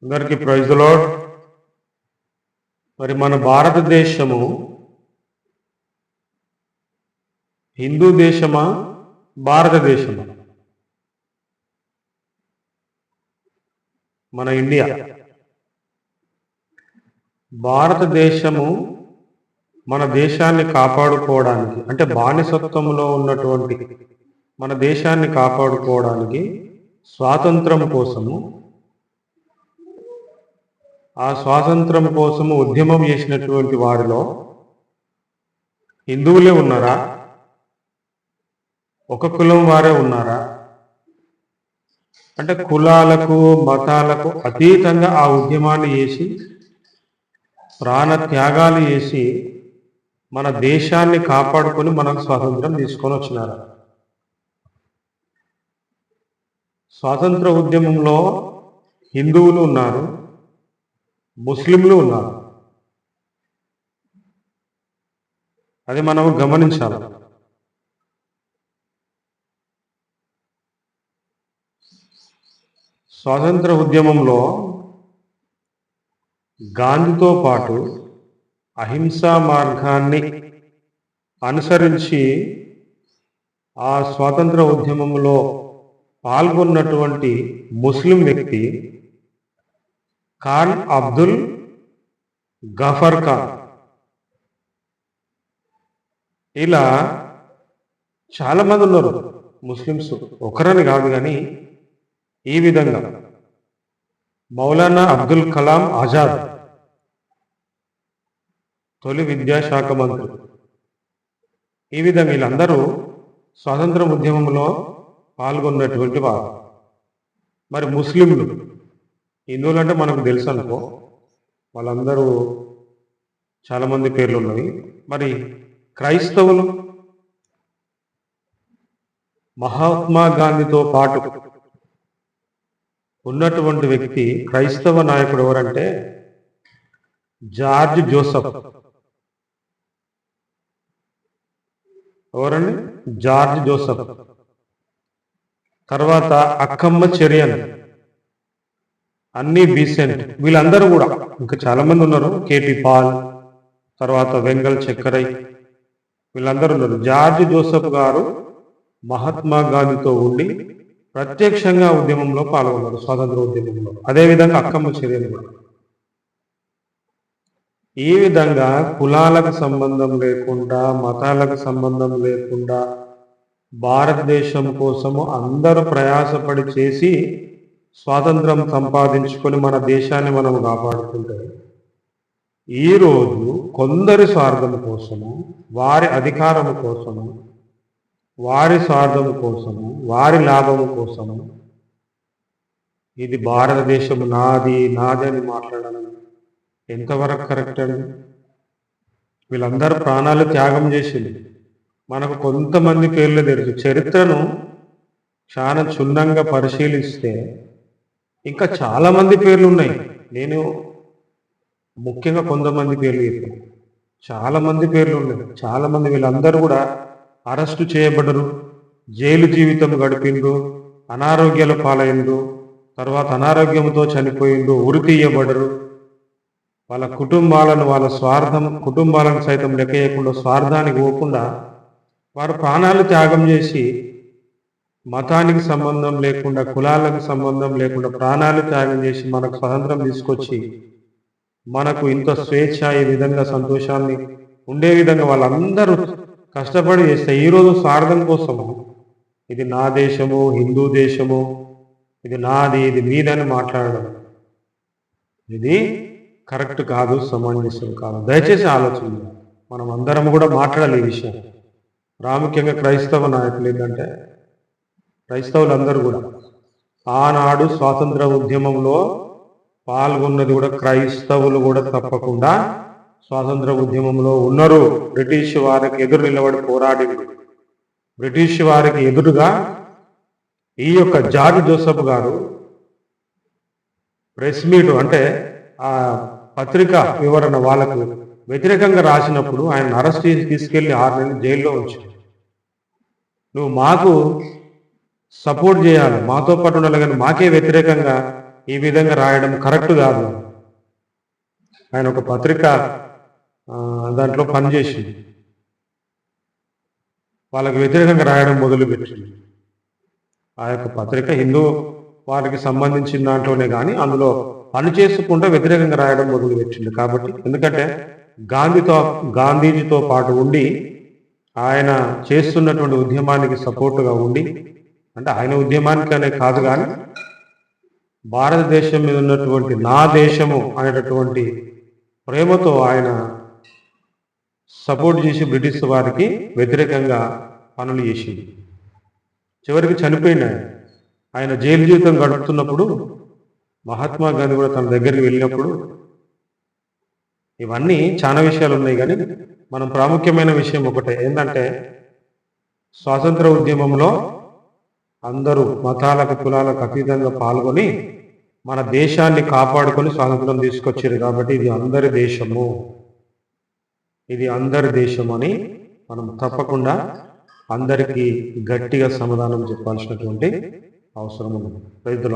అందరికీ praise the lord. మరి మన భారతదేశము హిందూ దేశమా, భారతదేశమా? మన ఇండియా. భారతదేశము మన దేశాన్ని కాపాడుకోవడానికి, అంటే బానిసత్వంలో ఉన్నటువంటి మన దేశాన్ని కాపాడుకోవడానికి స్వాతంత్రం కోసము, ఆ స్వాతంత్రం కోసము ఉద్యమం చేసినటువంటి వారిలో హిందువులే ఉన్నారా? ఒక కులం వారే ఉన్నారా? అంటే కులాలకు మతాలకు అతీతంగా ఆ ఉద్యమాన్ని చేసి ప్రాణ త్యాగాలు చేసి మన దేశాన్ని కాపాడుకొని మనకు స్వాతంత్రం తీసుకొని వచ్చినారు. స్వాతంత్ర ఉద్యమంలో హిందువులు ఉన్నారు, ముస్లింలు ఉన్నారు. అది మనం గమనించాలి. స్వాతంత్ర ఉద్యమంలో గాంధీతో పాటు అహింసా మార్గాన్ని అనుసరించి ఆ స్వాతంత్ర ఉద్యమంలో పాల్గొన్నటువంటి ముస్లిం వ్యక్తి ఖాన్ అబ్దుల్ గఫర్ ఖాన్. ఇలా చాలామంది ఉన్నారు ముస్లిమ్స్, ఒకరని కాదు. కానీ ఈ విధంగా మౌలానా అబ్దుల్ కలాం ఆజాద్, తొలి విద్యాశాఖ మంత్రి, ఈ విధంగా వీళ్ళందరూ స్వాతంత్ర ఉద్యమంలో పాల్గొన్నటువంటి వారు. మరి ముస్లింలు, హిందువులు అంటే మనకు తెలుసు అనుకో, వాళ్ళందరూ చాలామంది పేర్లు ఉన్నవి. మరి క్రైస్తవులు, మహాత్మా గాంధీతో పాటు ఉన్నటువంటి వ్యక్తి క్రైస్తవ నాయకుడు ఎవరంటే జార్జ్ జోసెఫ్. ఎవరండి? George Joseph. తర్వాత అక్కమ్మ చెరియన్, అన్నీ బీసెంట్, వీళ్ళందరూ కూడా ఇంకా చాలా మంది ఉన్నారు. కేపీ పాల్, తర్వాత వెంగల్ చక్కరై, వీళ్ళందరూ ఉన్నారు. జార్జ్ జోసెఫ్ గారు మహాత్మా గాంధీతో ఉండి ప్రత్యక్షంగా ఉద్యమంలో పాల్గొన్నారు, స్వాతంత్ర ఉద్యమంలో. అదేవిధంగా అక్కమ్మ చెరియన్ కూడా. ఈ విధంగా కులాలకు సంబంధం లేకుండా, మతాలకు సంబంధం లేకుండా భారతదేశం కోసము అందరూ ప్రయాసపడి చేసి స్వాతంత్రం సంపాదించుకొని మన దేశాన్ని మనం కాపాడుకుంటే, ఈరోజు కొందరి స్వార్థం కోసము, వారి అధికారం కోసము, వారి స్వార్థం కోసము, వారి లాభం కోసము ఇది భారతదేశం నాది నాది అని మాట్లాడడం ఎంతవరకు కరెక్ట్ అండి? వీళ్ళందరూ ప్రాణాలు త్యాగం చేసింది. మనకు కొంతమంది పేర్లు తెలుసు. చరిత్రను చాలా క్షుణ్ణంగా పరిశీలిస్తే ఇంకా చాలామంది పేర్లు ఉన్నాయి. నేను ముఖ్యంగా కొంతమంది పేర్లు చెప్పాను. చాలామంది పేర్లు ఉన్నాయి. చాలామంది, వీళ్ళందరూ కూడా అరెస్టు చేయబడరు, జైలు జీవితం గడిపిండ్రు, అనారోగ్యాల పాలైండ్రు, తర్వాత అనారోగ్యంతో చనిపోయిండ్రు, ఉరి తీయబడరు. వాళ్ళ కుటుంబాలను, వాళ్ళ స్వార్థం కుటుంబాలను సైతం లెక్క చేయకుండా, స్వార్థానికి పోకుండా వారు ప్రాణాలు త్యాగం చేసి, మతానికి సంబంధం లేకుండా, కులాలకు సంబంధం లేకుండా ప్రాణాలు త్యాగం చేసి మనకు స్వాతంత్రం తీసుకొచ్చి మనకు ఇంత స్వేచ్ఛ, ఈ విధంగా సంతోషాన్ని ఉండే విధంగా వాళ్ళందరూ కష్టపడి చేస్తే, ఈరోజు స్వార్థం కోసము ఇది నా దేశము, హిందూ దేశము, ఇది నాది, ఇది మీదని మాట్లాడడం ఇది కరెక్ట్ కాదు, సమంజసం కాదు. దయచేసి ఆలోచించాలి. మనం అందరం కూడా మాట్లాడాలి ఈ విషయం. ప్రాముఖ్యంగా క్రైస్తవ నాయకులు ఏంటంటే, క్రైస్తవులందరూ కూడా ఆనాడు స్వాతంత్ర ఉద్యమంలో పాల్గొన్నది కూడా క్రైస్తవులు కూడా తప్పకుండా స్వాతంత్ర ఉద్యమంలో ఉన్నారు. బ్రిటిష్ వారికి ఎదురు నిలబడి పోరాడి, బ్రిటిష్ వారికి ఎదురుగా ఈ యొక్క జార్జ్ జోసెఫ్ గారు ప్రెస్ మీట్, అంటే ఆ పత్రిక వివరణ వాళ్ళకు వ్యతిరేకంగా రాసినప్పుడు ఆయన అరెస్ట్ చేసి తీసుకెళ్లి 6 నెలలు జైల్లో ఉంచారు. నువ్వు మాకు సపోర్ట్ చేయాలి, మాతో పాటు ఉండాలి, కానీ మాకే వ్యతిరేకంగా ఈ విధంగా రాయడం కరెక్ట్ కాదు. ఆయన ఒక పత్రిక దాంట్లో పనిచేసింది, వాళ్ళకి వ్యతిరేకంగా రాయడం మొదలుపెట్టింది. ఆ యొక్క పత్రిక హిందూ వారికి సంబంధించిన దాంట్లోనే కానీ అందులో పని చేసుకుంటూ వ్యతిరేకంగా రాయడం మొదలుపెట్టింది. కాబట్టి ఎందుకంటే గాంధీజీతో పాటు ఉండి ఆయన చేస్తున్నటువంటి ఉద్యమానికి సపోర్టుగా ఉండి, అంటే ఆయన ఉద్యమానికి అనే కాదు కానీ భారతదేశం మీద ఉన్నటువంటి నా దేశము అనేటటువంటి ప్రేమతో ఆయన సపోర్ట్ చేసి బ్రిటిష్ వారికి వ్యతిరేకంగా పనులు చేసింది. చివరికి చనిపోయింది ఆయన జైలు జీవితం గడుపుతున్నప్పుడు మహాత్మా గాంధీ కూడా తన దగ్గరికి వెళ్ళినప్పుడు. ఇవన్నీ చాలా విషయాలు ఉన్నాయి, కానీ మనం ప్రాముఖ్యమైన విషయం ఒకటే ఏంటంటే, స్వాతంత్ర ఉద్యమంలో అందరూ మతాలకు కులాలకు అతీతంగా పాల్గొని మన దేశాన్ని కాపాడుకొని స్వాతంత్రం తీసుకొచ్చారు. కాబట్టి ఇది అందరి దేశము, ఇది అందరి దేశం అని మనం తప్పకుండా అందరికీ గట్టిగా సమాధానం చెప్పాల్సినటువంటి అవసరం ఉంది. రైతుల